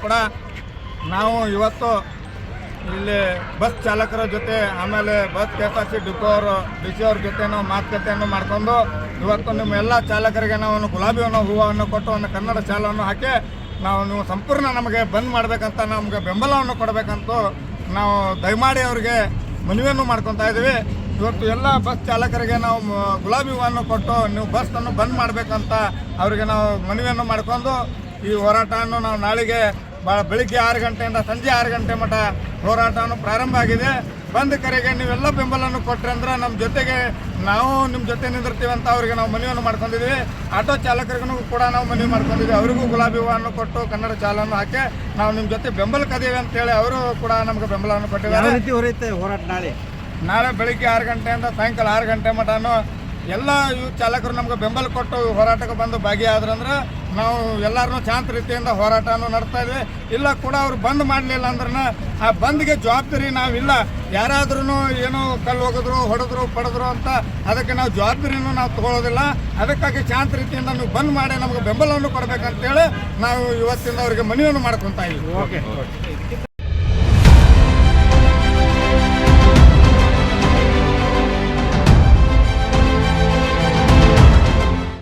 ಕೂಡ ನಾವು ಇವತ್ತು ಇಲ್ಲಿ ಬಸ್ ಚಾಲಕರ ಜೊತೆ ಆಮೇಲೆ ಬಸ್ KSRTC ಡಿಪೋ ಅವರು DC ಅವ್ರ ಜೊತೆ ನಾವು ಮಾತುಕತೆಯನ್ನು ಮಾಡಿಕೊಂಡು ಇವತ್ತು ನಿಮ್ಮ ಎಲ್ಲ ಚಾಲಕರಿಗೆ ನಾವು ಗುಲಾಬಿಯನ್ನು ಹೂವನ್ನು ಕೊಟ್ಟು ಒಂದು ಕನ್ನಡ ಶಾಲವನ್ನು ಹಾಕಿ ನೀವು ಸಂಪೂರ್ಣ ನಮಗೆ ಬಂದ್ ಮಾಡಬೇಕಂತ ನಮಗೆ ಬೆಂಬಲವನ್ನು ಕೊಡಬೇಕಂತ ನಾವು ದಯಮಾಡಿ ಅವರಿಗೆ ಮನವಿಯನ್ನು ಮಾಡ್ಕೊತಾ ಇದ್ದೀವಿ. ಇವತ್ತು ಎಲ್ಲ ಬಸ್ ಚಾಲಕರಿಗೆ ನಾವು ಗುಲಾಬಿ ಹೂವನ್ನು ಕೊಟ್ಟು ನೀವು ಬಸ್ಸನ್ನು ಬಂದ್ ಮಾಡಬೇಕಂತ ಅವರಿಗೆ ನಾವು ಮನವಿಯನ್ನು ಮಾಡಿಕೊಂಡು ಈ ಹೋರಾಟವನ್ನು ನಾವು ನಾಳೆಗೆ ಬೆಳಿಗ್ಗೆ 6 ಗಂಟೆಯಿಂದ ಸಂಜೆ 6 ಗಂಟೆ ಮಟ್ಟ ಹೋರಾಟವನ್ನು ಪ್ರಾರಂಭ ಆಗಿದೆ. ಬಂದ್ ಕರೆಗೆ ನೀವೆಲ್ಲ ಬೆಂಬಲವನ್ನು ಕೊಟ್ಟರೆ ಅಂದ್ರೆ ನಮ್ಮ ಜೊತೆಗೆ ನಾವು ನಿಮ್ಮ ಜೊತೆ ನಿಂದಿರ್ತೀವಿ ಅಂತ ಅವರಿಗೆ ನಾವು ಮನವಿಯನ್ನು ಮಾಡ್ಕೊಂಡಿದ್ದೀವಿ. ಆಟೋ ಚಾಲಕರಿಗೂ ಕೂಡ ನಾವು ಮನವಿ ಮಾಡ್ಕೊಂಡಿದ್ದೀವಿ. ಅವರಿಗೂ ಗುಲಾಬಿ ಹೂವನ್ನು ಕೊಟ್ಟು ಕನ್ನಡ ಚಾಲನ್ನು ಹಾಕಿ ನಾವು ನಿಮ್ಮ ಜೊತೆ ಬೆಂಬಲಕ್ಕದೀವಿ ಅಂತೇಳಿ ಅವರು ಕೂಡ ನಮಗೆ ಬೆಂಬಲವನ್ನು ಕೊಟ್ಟಿದ್ದಾರೆ. ಹೋರಾಟ ನಾಳೆ ಬೆಳಿಗ್ಗೆ 6 ಗಂಟೆಯಿಂದ ಸಾಯಂಕಾಲ 6 ಗಂಟೆ ಮಟನು ಎಲ್ಲ ಇವು ಚಾಲಕರು ನಮ್ಗೆ ಬೆಂಬಲ ಕೊಟ್ಟು ಹೋರಾಟಕ್ಕೆ ಬಂದು ಭಾಗಿಯಾದ್ರಂದ್ರೆ ನಾವು ಎಲ್ಲರನ್ನೂ ಶಾಂತ ರೀತಿಯಿಂದ ಹೋರಾಟವನ್ನು ನಡೆಸ್ತಾ ಇದ್ವಿ. ಇಲ್ಲ ಕೂಡ ಅವ್ರು ಬಂದ್ ಮಾಡಲಿಲ್ಲ ಅಂದ್ರೆ ಆ ಬಂದ್ಗೆ ಜವಾಬ್ದಾರಿ ನಾವಿಲ್ಲ. ಯಾರಾದ್ರೂ ಏನೋ ಕಲ್ಲು ಹೋಗಿದ್ರು ಹೊಡೆದ್ರು ಪಡೆದ್ರು ಅಂತ ಅದಕ್ಕೆ ನಾವು ಜವಾಬ್ದಾರಿನೂ ನಾವು ತಗೊಳ್ಳೋದಿಲ್ಲ. ಅದಕ್ಕಾಗಿ ಶಾಂತ ರೀತಿಯಿಂದ ನೀವು ಬಂದ್ ಮಾಡಿ ನಮಗೆ ಬೆಂಬಲವನ್ನು ಕೊಡಬೇಕಂತೇಳಿ ನಾವು ಇವತ್ತಿಂದ ಅವರಿಗೆ ಮನವಿಯನ್ನು ಮಾಡ್ಕೊತಾ ಇದ್ದೀವಿ. ಓಕೆ.